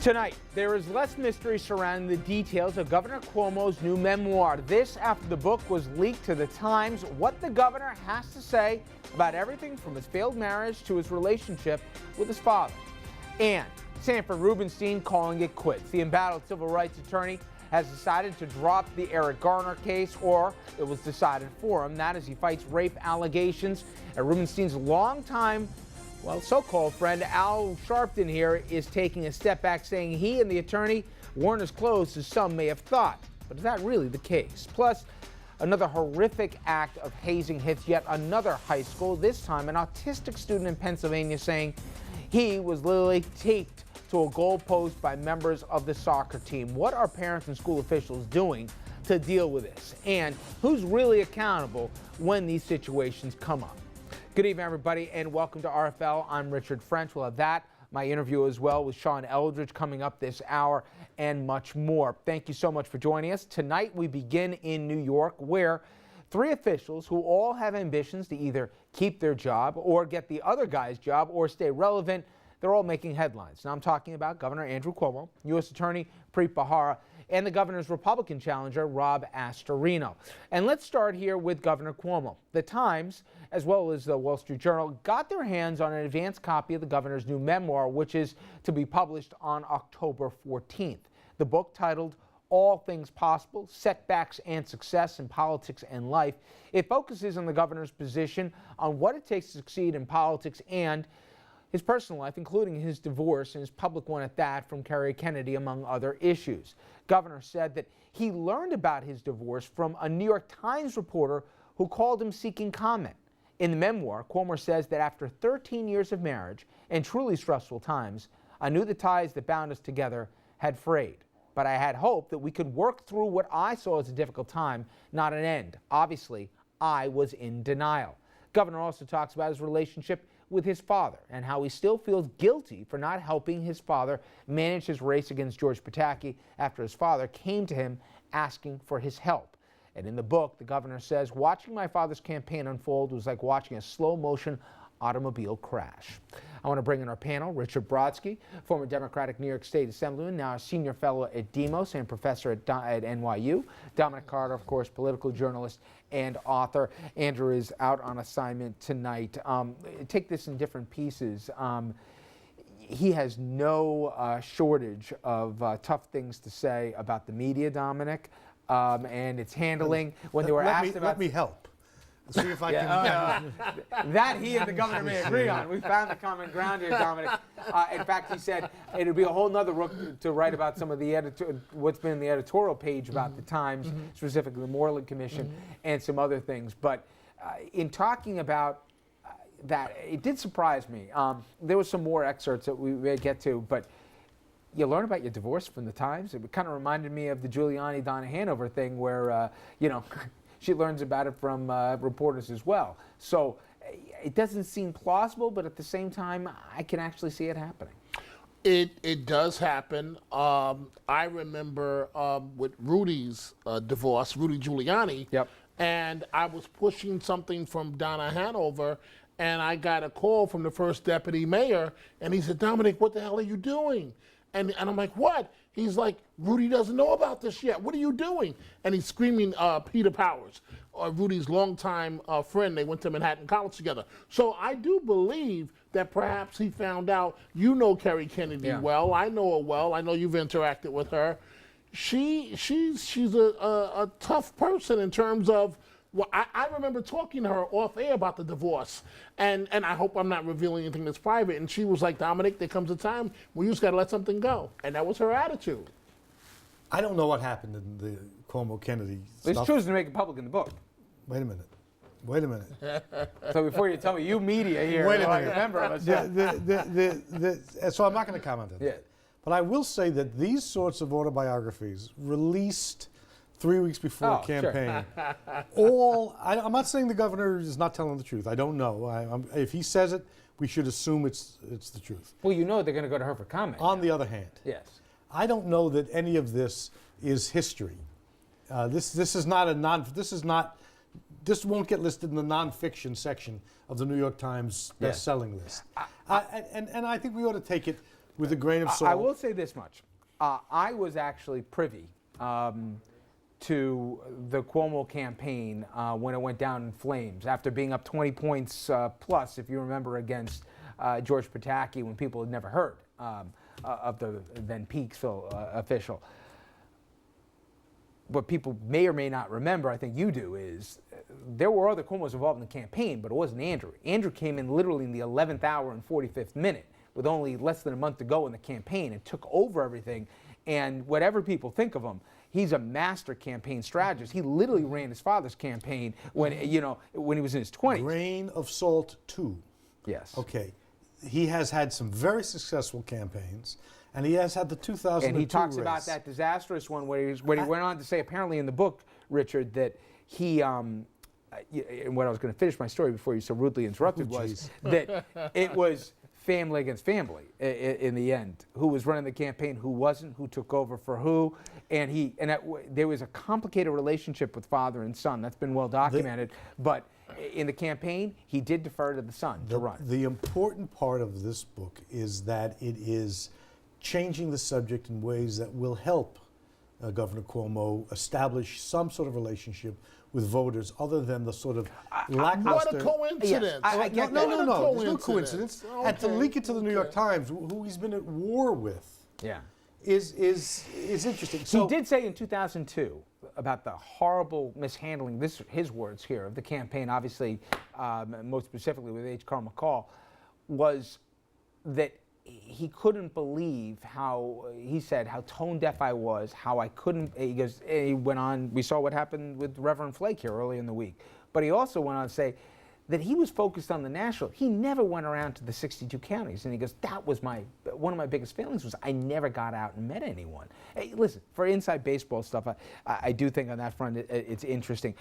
Tonight, there is less mystery surrounding the details of Governor Cuomo's new memoir. This after the book was leaked to the Times. What the governor has to say about everything from his failed marriage to his relationship with his father. And Sanford Rubenstein calling it quits. The embattled civil rights attorney has decided to drop the Eric Garner case, or it was decided for him. That as he fights rape allegations. And Rubenstein's longtime so-called friend Al Sharpton here is taking a step back, saying he and the attorney weren't as close as some may have thought. But is that really the case? Plus, another horrific act of hazing hits yet another high school, this time an autistic student in Pennsylvania saying he was literally taped to a goalpost by members of the soccer team. What are parents and school officials doing to deal with this? And who's really accountable when these situations come up? Good evening, everybody, and welcome to RFL. I'm Richard French. We'll have that, my interview as well with Sean Eldridge coming up this hour, and much more. Thank you so much for joining us. Tonight, we begin in New York, where three officials who all have ambitions to either keep their job or get the other guy's job or stay relevant, they're all making headlines. Now, I'm talking about Governor Andrew Cuomo, U.S. Attorney Preet Bharara, and the governor's Republican challenger, Rob Astorino. And let's start here with Governor Cuomo. The Times, as well as the Wall Street Journal, got their hands on an advanced copy of the governor's new memoir, which is to be published on October 14th. The book, titled All Things Possible, Setbacks and Success in Politics and Life, it focuses on the governor's position on what it takes to succeed in politics and his personal life, including his divorce and his public one at that from Kerry Kennedy, among other issues. Governor said that he learned about his divorce from a New York Times reporter who called him seeking comment. In the memoir, Cuomo says that after 13 years of marriage and truly stressful times, I knew the ties that bound us together had frayed. But I had hope that we could work through what I saw as a difficult time, not an end. Obviously, I was in denial. Governor also talks about his relationship with his father and how he still feels guilty for not helping his father manage his race against George Pataki after his father came to him asking for his help. And in the book, the governor says, watching my father's campaign unfold was like watching a slow-motion automobile crash. I want to bring in our panel, Richard Brodsky, former Democratic New York State Assemblyman, now a senior fellow at Demos and professor at NYU. Dominic Carter, of course, political journalist and author. Andrew is out on assignment tonight. Take this in different pieces. He has no shortage of tough things to say about the media, Dominic, and its handling. When they were asked about... Let me help. See if I can. That he and the governor may agree on. We found the common ground here, Dominic. In fact, he said it would be a whole nother book to write about some of the what's been in the editorial page about the Times, specifically the Moreland Commission, and some other things. But in talking about that, it did surprise me. There was some more excerpts that we may get to, but you learn about your divorce from the Times. It kind of reminded me of the Giuliani-Donna Hanover thing where, she learns about it from reporters as well. So it doesn't seem plausible, but at the same time, I can actually see it happening. It does happen. I remember with Rudy's divorce, Rudy Giuliani, Yep. and I was pushing something from Donna Hanover, and I got a call from the first deputy mayor, and he said, Dominic, what the hell are you doing? And I'm like, what? He's like, Rudy doesn't know about this yet. What are you doing? And he's screaming Peter Powers, Rudy's longtime friend. They went to Manhattan College together. So I do believe that perhaps he found out, you know Kerry Kennedy well. I know her well. I know you've interacted with her. She's a tough person in terms of, well, I remember talking to her off air about the divorce, and I hope I'm not revealing anything that's private. And she was like, Dominic, there comes a time where you just got to let something go. And that was her attitude. I don't know what happened in the Cuomo-Kennedy stuff. He's choosing to make it public in the book. Wait a minute. So before you tell me, you media here, Wait a minute. Remember us. So I'm not going to comment on that. Yeah. But I will say that these sorts of autobiographies released 3 weeks before a campaign. I'm not saying the governor is not telling the truth. I don't know. If he says it, we should assume it's the truth. Well, you know they're going to go to her for comment. On the other hand, yes, I don't know that any of this is history. This won't get listed in the nonfiction section of the New York Times best-selling list. And I think we ought to take it with a grain of salt. I will say this much. I was actually privy to the Cuomo campaign when it went down in flames after being up 20 points plus, if you remember, against George Pataki when people had never heard of the then Peaksville official. What people may or may not remember, I think you do, is there were other Cuomos involved in the campaign, but it wasn't Andrew. Andrew came in literally in the 11th hour and 45th minute with only less than a month to go in the campaign and took over everything. And whatever people think of him, he's a master campaign strategist. He literally ran his father's campaign when he was in his 20s. Grain of salt, too. Yes. Okay. He has had some very successful campaigns, and he has had the 2002 And he talks race. about that disastrous one where he went on to say, apparently in the book, Richard, that he, and what I was going to finish my story before you so rudely interrupted was that it was family against family in the end. Who was running the campaign, who wasn't, who took over for who, and there was a complicated relationship with father and son. That's been well documented, but in the campaign, he did defer to the son to run. The important part of this book is that it is changing the subject in ways that will help Governor Cuomo establish some sort of relationship with voters other than the sort of lackluster... What a coincidence. Yes, No, there's no coincidence. Okay, And to leak it to the New York Times, who he's been at war with, Yeah. is interesting. So, He did say in 2002 about the horrible mishandling, his words here, of the campaign, obviously, most specifically with H. Carl McCall, was that he couldn't believe how, he said, how tone deaf I was, how I couldn't, he went on, we saw what happened with Reverend Flake here early in the week, but he also went on to say that he was focused on the national. He never went around to the 62 counties, and he goes, that was one of my biggest failings was I never got out and met anyone. Hey, listen, for inside baseball stuff, I do think on that front it's interesting.